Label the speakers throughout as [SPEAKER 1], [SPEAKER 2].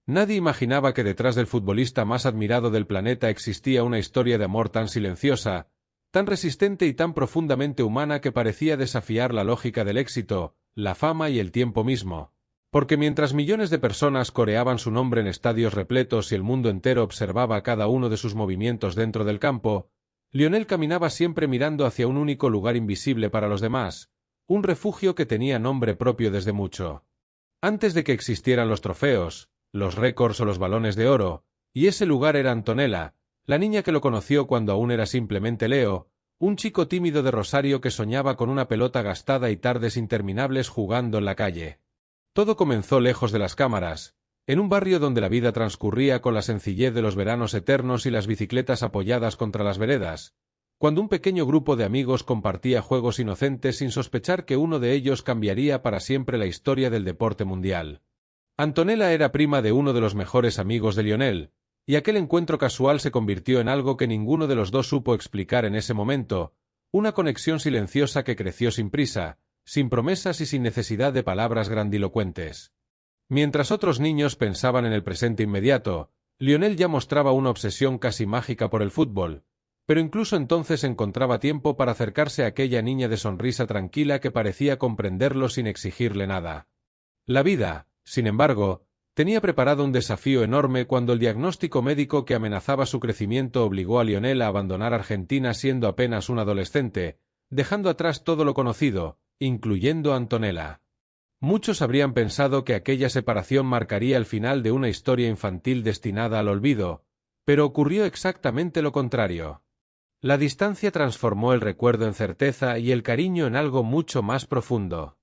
[SPEAKER 1] Nadie imaginaba que detrás del futbolista más admirado del planeta existía una historia de amor tan silenciosa, tan resistente y tan profundamente humana que parecía desafiar la lógica del éxito, la fama y el tiempo mismo. Porque mientras millones de personas coreaban su nombre en estadios repletos y el mundo entero observaba cada uno de sus movimientos dentro del campo, Lionel caminaba siempre mirando hacia un único lugar invisible para los demás, un refugio que tenía nombre propio desde mucho antes de que existieran los trofeos, los récords o los balones de oro, y ese lugar era Antonella, la niña que lo conoció cuando aún era simplemente Leo, un chico tímido de Rosario que soñaba con una pelota gastada y tardes interminables jugando en la calle. Todo comenzó lejos de las cámaras, en un barrio donde la vida transcurría con la sencillez de los veranos eternos y las bicicletas apoyadas contra las veredas, cuando un pequeño grupo de amigos compartía juegos inocentes sin sospechar que uno de ellos cambiaría para siempre la historia del deporte mundial. Antonella era prima de uno de los mejores amigos de Lionel, y aquel encuentro casual se convirtió en algo que ninguno de los dos supo explicar en ese momento, una conexión silenciosa que creció sin prisa, sin promesas y sin necesidad de palabras grandilocuentes. Mientras otros niños pensaban en el presente inmediato, Lionel ya mostraba una obsesión casi mágica por el fútbol, pero incluso entonces encontraba tiempo para acercarse a aquella niña de sonrisa tranquila que parecía comprenderlo sin exigirle nada. La vida, sin embargo, tenía preparado un desafío enorme cuando el diagnóstico médico que amenazaba su crecimiento obligó a Lionel a abandonar Argentina siendo apenas un adolescente, dejando atrás todo lo conocido, incluyendo a Antonella. Muchos habrían pensado que aquella separación marcaría el final de una historia infantil destinada al olvido, pero ocurrió exactamente lo contrario. La distancia transformó el recuerdo en certeza y el cariño en algo mucho más profundo.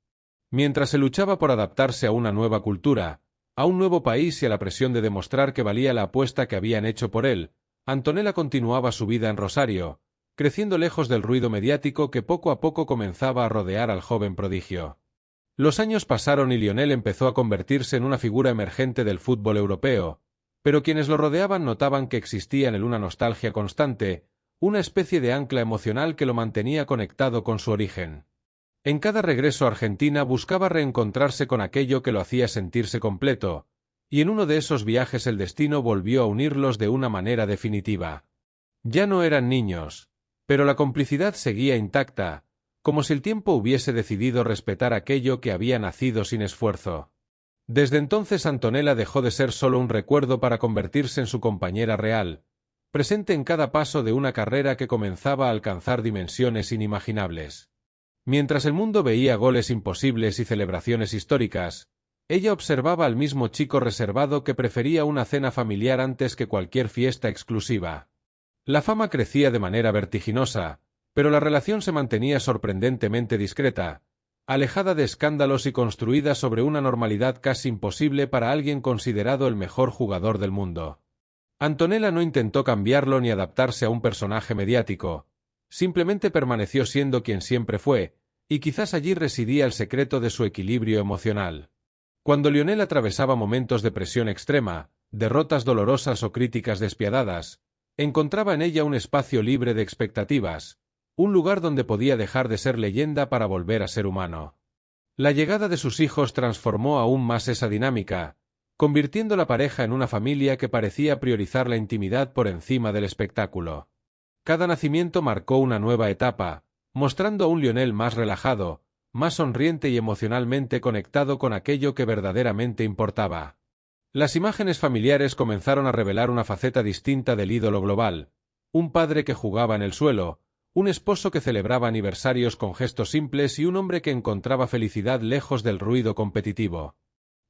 [SPEAKER 1] Mientras se luchaba por adaptarse a una nueva cultura, a un nuevo país y a la presión de demostrar que valía la apuesta que habían hecho por él, Antonella continuaba su vida en Rosario, creciendo lejos del ruido mediático que poco a poco comenzaba a rodear al joven prodigio. Los años pasaron y Lionel empezó a convertirse en una figura emergente del fútbol europeo, pero quienes lo rodeaban notaban que existía en él una nostalgia constante, una especie de ancla emocional que lo mantenía conectado con su origen. En cada regreso a Argentina buscaba reencontrarse con aquello que lo hacía sentirse completo, y en uno de esos viajes el destino volvió a unirlos de una manera definitiva. Ya no eran niños, pero la complicidad seguía intacta, como si el tiempo hubiese decidido respetar aquello que había nacido sin esfuerzo. Desde entonces Antonella dejó de ser solo un recuerdo para convertirse en su compañera real, presente en cada paso de una carrera que comenzaba a alcanzar dimensiones inimaginables. Mientras el mundo veía goles imposibles y celebraciones históricas, ella observaba al mismo chico reservado que prefería una cena familiar antes que cualquier fiesta exclusiva. La fama crecía de manera vertiginosa, pero la relación se mantenía sorprendentemente discreta, alejada de escándalos y construida sobre una normalidad casi imposible para alguien considerado el mejor jugador del mundo. Antonella no intentó cambiarlo ni adaptarse a un personaje mediático, simplemente permaneció siendo quien siempre fue, y quizás allí residía el secreto de su equilibrio emocional. Cuando Lionel atravesaba momentos de presión extrema, derrotas dolorosas o críticas despiadadas, encontraba en ella un espacio libre de expectativas, un lugar donde podía dejar de ser leyenda para volver a ser humano. La llegada de sus hijos transformó aún más esa dinámica, convirtiendo la pareja en una familia que parecía priorizar la intimidad por encima del espectáculo. Cada nacimiento marcó una nueva etapa, mostrando a un Lionel más relajado, más sonriente y emocionalmente conectado con aquello que verdaderamente importaba. Las imágenes familiares comenzaron a revelar una faceta distinta del ídolo global, un padre que jugaba en el suelo, un esposo que celebraba aniversarios con gestos simples y un hombre que encontraba felicidad lejos del ruido competitivo.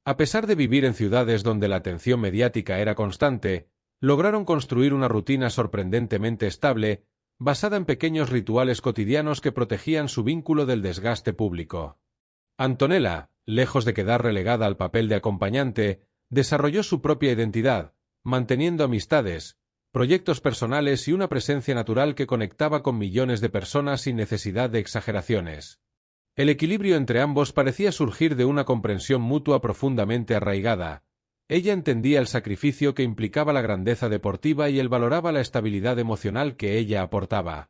[SPEAKER 1] A pesar de vivir en ciudades donde la atención mediática era constante, lograron construir una rutina sorprendentemente estable, basada en pequeños rituales cotidianos que protegían su vínculo del desgaste público. Antonella, lejos de quedar relegada al papel de acompañante, desarrolló su propia identidad, manteniendo amistades, proyectos personales y una presencia natural que conectaba con millones de personas sin necesidad de exageraciones. El equilibrio entre ambos parecía surgir de una comprensión mutua profundamente arraigada. Ella entendía el sacrificio que implicaba la grandeza deportiva y él valoraba la estabilidad emocional que ella aportaba.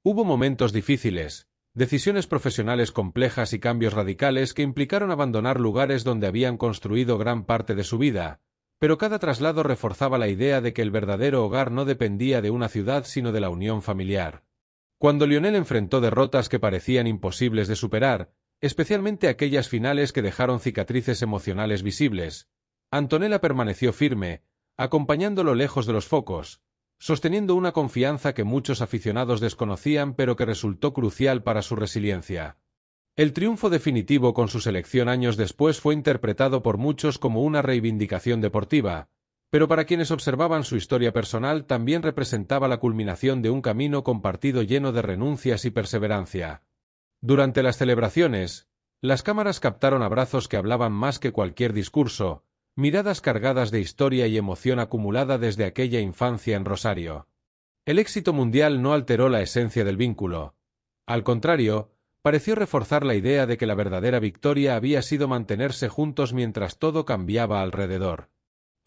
[SPEAKER 1] Hubo momentos difíciles, decisiones profesionales complejas y cambios radicales que implicaron abandonar lugares donde habían construido gran parte de su vida, pero cada traslado reforzaba la idea de que el verdadero hogar no dependía de una ciudad sino de la unión familiar. Cuando Lionel enfrentó derrotas que parecían imposibles de superar, especialmente aquellas finales que dejaron cicatrices emocionales visibles, Antonella permaneció firme, acompañándolo lejos de los focos, sosteniendo una confianza que muchos aficionados desconocían pero que resultó crucial para su resiliencia. El triunfo definitivo con su selección años después fue interpretado por muchos como una reivindicación deportiva, pero para quienes observaban su historia personal también representaba la culminación de un camino compartido lleno de renuncias y perseverancia. Durante las celebraciones, las cámaras captaron abrazos que hablaban más que cualquier discurso, miradas cargadas de historia y emoción acumulada desde aquella infancia en Rosario. El éxito mundial no alteró la esencia del vínculo. Al contrario, pareció reforzar la idea de que la verdadera victoria había sido mantenerse juntos mientras todo cambiaba alrededor.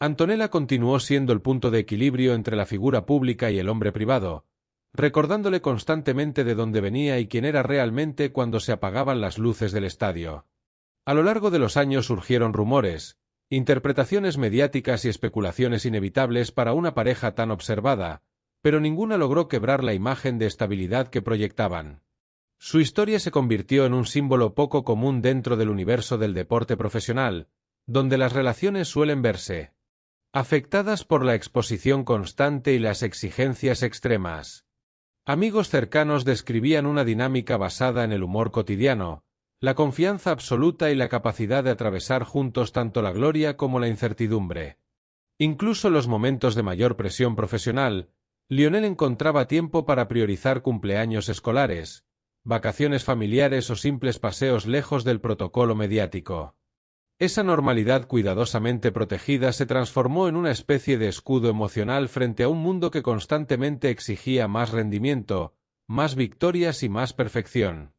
[SPEAKER 1] Antonella continuó siendo el punto de equilibrio entre la figura pública y el hombre privado, recordándole constantemente de dónde venía y quién era realmente cuando se apagaban las luces del estadio. A lo largo de los años surgieron rumores, interpretaciones mediáticas y especulaciones inevitables para una pareja tan observada, pero ninguna logró quebrar la imagen de estabilidad que proyectaban. Su historia se convirtió en un símbolo poco común dentro del universo del deporte profesional, donde las relaciones suelen verse afectadas por la exposición constante y las exigencias extremas. Amigos cercanos describían una dinámica basada en el humor cotidiano, la confianza absoluta y la capacidad de atravesar juntos tanto la gloria como la incertidumbre. Incluso en los momentos de mayor presión profesional, Lionel encontraba tiempo para priorizar cumpleaños escolares, vacaciones familiares o simples paseos lejos del protocolo mediático. Esa normalidad cuidadosamente protegida se transformó en una especie de escudo emocional frente a un mundo que constantemente exigía más rendimiento, más victorias y más perfección.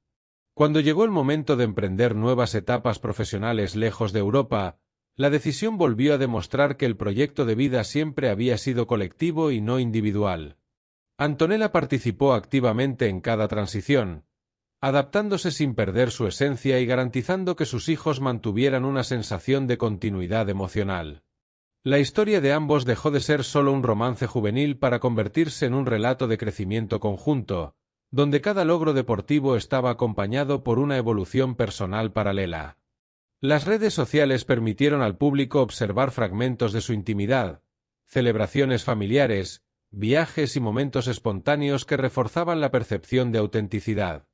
[SPEAKER 1] Cuando llegó el momento de emprender nuevas etapas profesionales lejos de Europa, la decisión volvió a demostrar que el proyecto de vida siempre había sido colectivo y no individual. Antonella participó activamente en cada transición, adaptándose sin perder su esencia y garantizando que sus hijos mantuvieran una sensación de continuidad emocional. La historia de ambos dejó de ser solo un romance juvenil para convertirse en un relato de crecimiento conjunto, donde cada logro deportivo estaba acompañado por una evolución personal paralela. Las redes sociales permitieron al público observar fragmentos de su intimidad, celebraciones familiares, viajes y momentos espontáneos que reforzaban la percepción de autenticidad.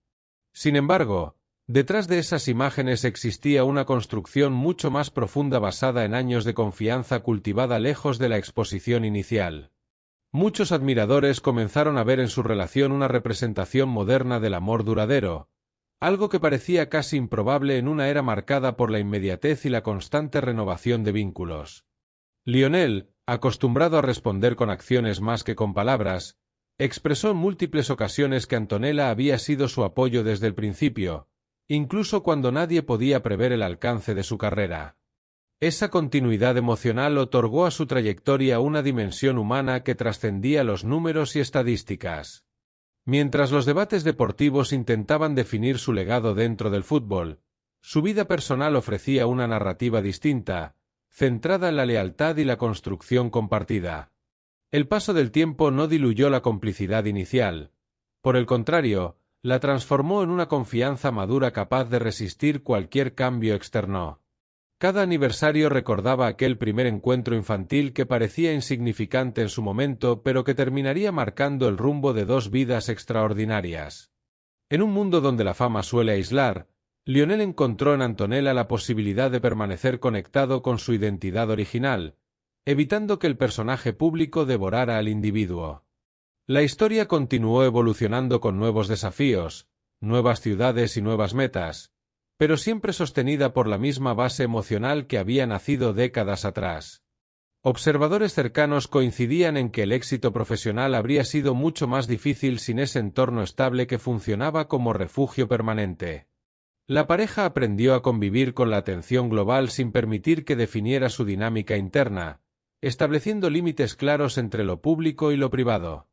[SPEAKER 1] Sin embargo, detrás de esas imágenes existía una construcción mucho más profunda basada en años de confianza cultivada lejos de la exposición inicial. Muchos admiradores comenzaron a ver en su relación una representación moderna del amor duradero, algo que parecía casi improbable en una era marcada por la inmediatez y la constante renovación de vínculos. Lionel, acostumbrado a responder con acciones más que con palabras, expresó en múltiples ocasiones que Antonella había sido su apoyo desde el principio, incluso cuando nadie podía prever el alcance de su carrera. Esa continuidad emocional otorgó a su trayectoria una dimensión humana que trascendía los números y estadísticas. Mientras los debates deportivos intentaban definir su legado dentro del fútbol, su vida personal ofrecía una narrativa distinta, centrada en la lealtad y la construcción compartida. El paso del tiempo no diluyó la complicidad inicial. Por el contrario, la transformó en una confianza madura capaz de resistir cualquier cambio externo. Cada aniversario recordaba aquel primer encuentro infantil que parecía insignificante en su momento, pero que terminaría marcando el rumbo de dos vidas extraordinarias. En un mundo donde la fama suele aislar, Lionel encontró en Antonella la posibilidad de permanecer conectado con su identidad original, evitando que el personaje público devorara al individuo. La historia continuó evolucionando con nuevos desafíos, nuevas ciudades y nuevas metas, pero siempre sostenida por la misma base emocional que había nacido décadas atrás. Observadores cercanos coincidían en que el éxito profesional habría sido mucho más difícil sin ese entorno estable que funcionaba como refugio permanente. La pareja aprendió a convivir con la atención global sin permitir que definiera su dinámica interna, estableciendo límites claros entre lo público y lo privado.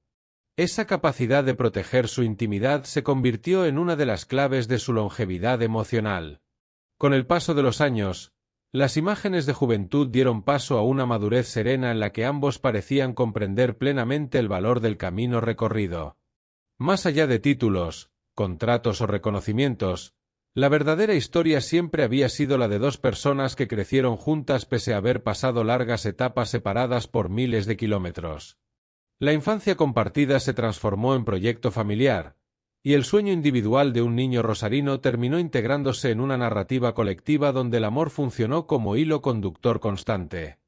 [SPEAKER 1] Esa capacidad de proteger su intimidad se convirtió en una de las claves de su longevidad emocional. Con el paso de los años, Las imágenes de juventud dieron paso a una madurez serena en la que ambos parecían comprender plenamente el valor del camino recorrido. Más allá de títulos, contratos o reconocimientos, la verdadera historia siempre había sido la de dos personas que crecieron juntas pese a haber pasado largas etapas separadas por miles de kilómetros. La infancia compartida se transformó en proyecto familiar, y el sueño individual de un niño rosarino terminó integrándose en una narrativa colectiva donde el amor funcionó como hilo conductor constante.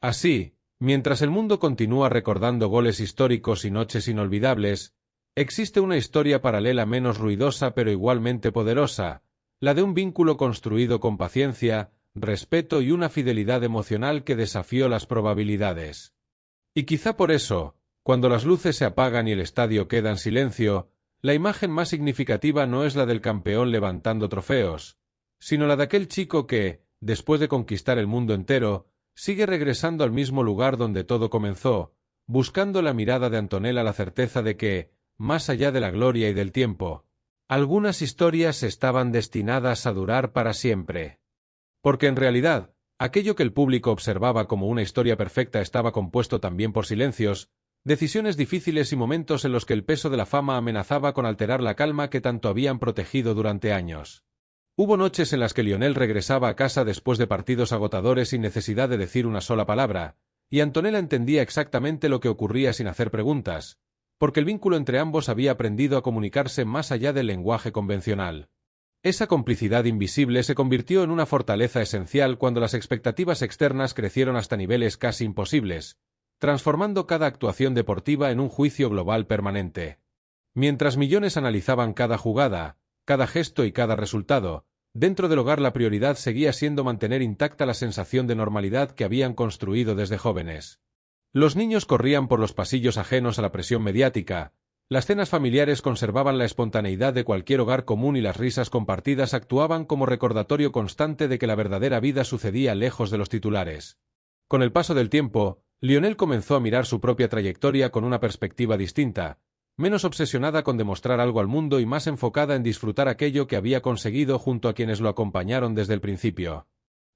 [SPEAKER 1] Así, mientras el mundo continúa recordando goles históricos y noches inolvidables, existe una historia paralela menos ruidosa pero igualmente poderosa, la de un vínculo construido con paciencia, respeto y una fidelidad emocional que desafió las probabilidades. Y quizá por eso, cuando las luces se apagan y el estadio queda en silencio, la imagen más significativa no es la del campeón levantando trofeos, sino la de aquel chico que, después de conquistar el mundo entero, sigue regresando al mismo lugar donde todo comenzó, buscando la mirada de Antonella la certeza de que, más allá de la gloria y del tiempo, algunas historias estaban destinadas a durar para siempre. Porque en realidad, aquello que el público observaba como una historia perfecta estaba compuesto también por silencios, decisiones difíciles y momentos en los que el peso de la fama amenazaba con alterar la calma que tanto habían protegido durante años. Hubo noches en las que Lionel regresaba a casa después de partidos agotadores sin necesidad de decir una sola palabra, y Antonella entendía exactamente lo que ocurría sin hacer preguntas, porque el vínculo entre ambos había aprendido a comunicarse más allá del lenguaje convencional. Esa complicidad invisible se convirtió en una fortaleza esencial cuando las expectativas externas crecieron hasta niveles casi imposibles, transformando cada actuación deportiva en un juicio global permanente. Mientras millones analizaban cada jugada, cada gesto y cada resultado, dentro del hogar la prioridad seguía siendo mantener intacta la sensación de normalidad que habían construido desde jóvenes. Los niños corrían por los pasillos ajenos a la presión mediática, las cenas familiares conservaban la espontaneidad de cualquier hogar común y las risas compartidas actuaban como recordatorio constante de que la verdadera vida sucedía lejos de los titulares. Con el paso del tiempo, Lionel comenzó a mirar su propia trayectoria con una perspectiva distinta, menos obsesionada con demostrar algo al mundo y más enfocada en disfrutar aquello que había conseguido junto a quienes lo acompañaron desde el principio.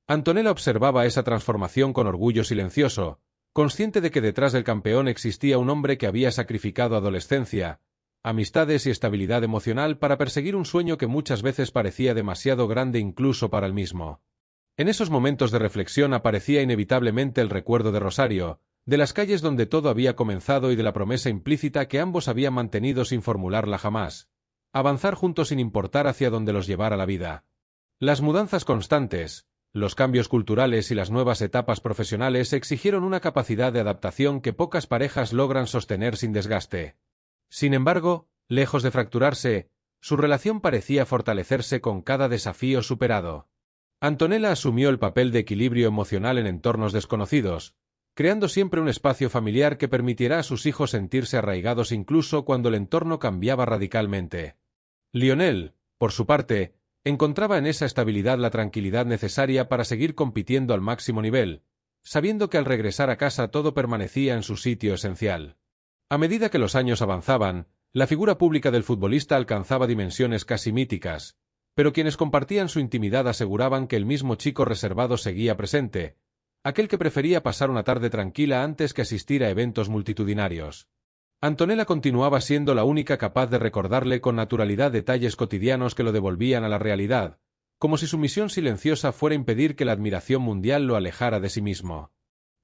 [SPEAKER 1] Antonella observaba esa transformación con orgullo silencioso, consciente de que detrás del campeón existía un hombre que había sacrificado adolescencia, amistades y estabilidad emocional para perseguir un sueño que muchas veces parecía demasiado grande incluso para él mismo. En esos momentos de reflexión aparecía inevitablemente el recuerdo de Rosario, de las calles donde todo había comenzado y de la promesa implícita que ambos habían mantenido sin formularla jamás: avanzar juntos sin importar hacia dónde los llevara la vida. Las mudanzas constantes, los cambios culturales y las nuevas etapas profesionales exigieron una capacidad de adaptación que pocas parejas logran sostener sin desgaste. Sin embargo, lejos de fracturarse, su relación parecía fortalecerse con cada desafío superado. Antonella asumió el papel de equilibrio emocional en entornos desconocidos, creando siempre un espacio familiar que permitiera a sus hijos sentirse arraigados incluso cuando el entorno cambiaba radicalmente. Lionel, por su parte, encontraba en esa estabilidad la tranquilidad necesaria para seguir compitiendo al máximo nivel, sabiendo que al regresar a casa todo permanecía en su sitio esencial. A medida que los años avanzaban, la figura pública del futbolista alcanzaba dimensiones casi míticas, pero quienes compartían su intimidad aseguraban que el mismo chico reservado seguía presente, aquel que prefería pasar una tarde tranquila antes que asistir a eventos multitudinarios. Antonella continuaba siendo la única capaz de recordarle con naturalidad detalles cotidianos que lo devolvían a la realidad, como si su misión silenciosa fuera impedir que la admiración mundial lo alejara de sí mismo.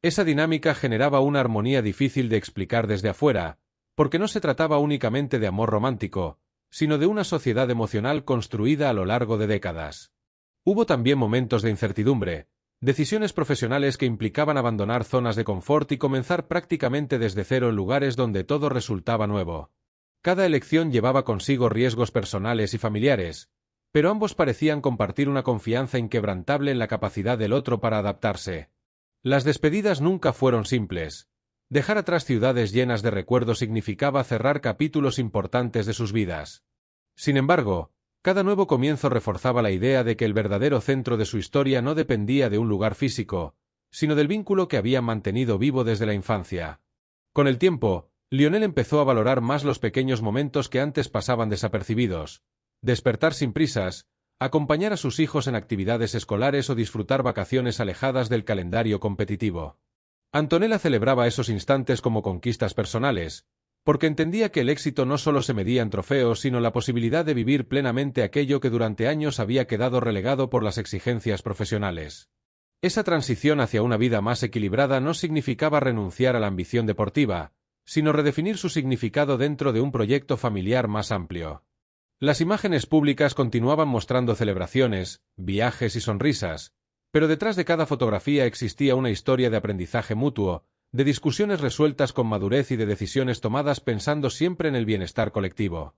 [SPEAKER 1] Esa dinámica generaba una armonía difícil de explicar desde afuera, porque no se trataba únicamente de amor romántico, sino de una sociedad emocional construida a lo largo de décadas. Hubo también momentos de incertidumbre, decisiones profesionales que implicaban abandonar zonas de confort y comenzar prácticamente desde cero en lugares donde todo resultaba nuevo. Cada elección llevaba consigo riesgos personales y familiares, pero ambos parecían compartir una confianza inquebrantable en la capacidad del otro para adaptarse. Las despedidas nunca fueron simples. Dejar atrás ciudades llenas de recuerdos significaba cerrar capítulos importantes de sus vidas. Sin embargo, cada nuevo comienzo reforzaba la idea de que el verdadero centro de su historia no dependía de un lugar físico, sino del vínculo que habían mantenido vivo desde la infancia. Con el tiempo, Lionel empezó a valorar más los pequeños momentos que antes pasaban desapercibidos: despertar sin prisas, acompañar a sus hijos en actividades escolares o disfrutar vacaciones alejadas del calendario competitivo. Antonella celebraba esos instantes como conquistas personales, porque entendía que el éxito no solo se medía en trofeos, sino la posibilidad de vivir plenamente aquello que durante años había quedado relegado por las exigencias profesionales. Esa transición hacia una vida más equilibrada no significaba renunciar a la ambición deportiva, sino redefinir su significado dentro de un proyecto familiar más amplio. Las imágenes públicas continuaban mostrando celebraciones, viajes y sonrisas, pero detrás de cada fotografía existía una historia de aprendizaje mutuo, de discusiones resueltas con madurez y de decisiones tomadas pensando siempre en el bienestar colectivo.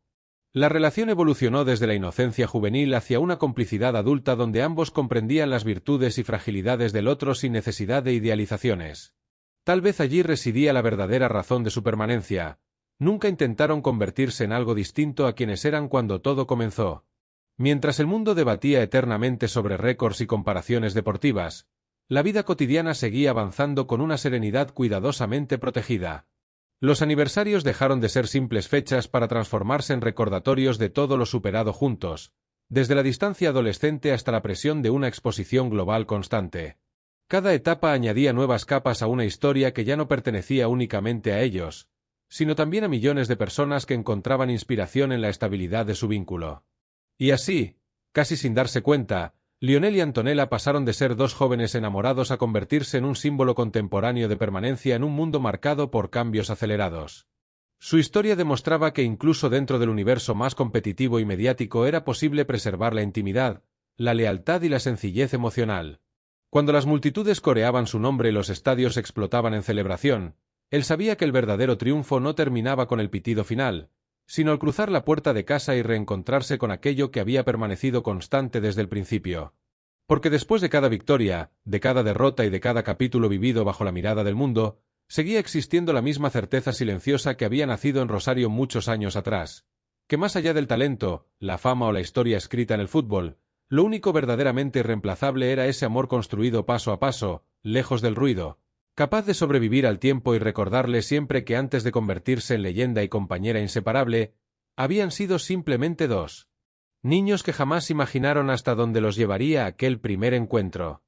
[SPEAKER 1] La relación evolucionó desde la inocencia juvenil hacia una complicidad adulta donde ambos comprendían las virtudes y fragilidades del otro sin necesidad de idealizaciones. Tal vez allí residía la verdadera razón de su permanencia. Nunca intentaron convertirse en algo distinto a quienes eran cuando todo comenzó. Mientras el mundo debatía eternamente sobre récords y comparaciones deportivas, la vida cotidiana seguía avanzando con una serenidad cuidadosamente protegida. Los aniversarios dejaron de ser simples fechas para transformarse en recordatorios de todo lo superado juntos, desde la distancia adolescente hasta la presión de una exposición global constante. Cada etapa añadía nuevas capas a una historia que ya no pertenecía únicamente a ellos, sino también a millones de personas que encontraban inspiración en la estabilidad de su vínculo. Y así, casi sin darse cuenta, Lionel y Antonella pasaron de ser dos jóvenes enamorados a convertirse en un símbolo contemporáneo de permanencia en un mundo marcado por cambios acelerados. Su historia demostraba que incluso dentro del universo más competitivo y mediático era posible preservar la intimidad, la lealtad y la sencillez emocional. Cuando las multitudes coreaban su nombre y los estadios explotaban en celebración, él sabía que el verdadero triunfo no terminaba con el pitido final, sino al cruzar la puerta de casa y reencontrarse con aquello que había permanecido constante desde el principio. Porque después de cada victoria, de cada derrota y de cada capítulo vivido bajo la mirada del mundo, seguía existiendo la misma certeza silenciosa que había nacido en Rosario muchos años atrás, que más allá del talento, la fama o la historia escrita en el fútbol, lo único verdaderamente irreemplazable era ese amor construido paso a paso, lejos del ruido, capaz de sobrevivir al tiempo y recordarle siempre que antes de convertirse en leyenda y compañera inseparable, habían sido simplemente dos niños que jamás imaginaron hasta dónde los llevaría aquel primer encuentro.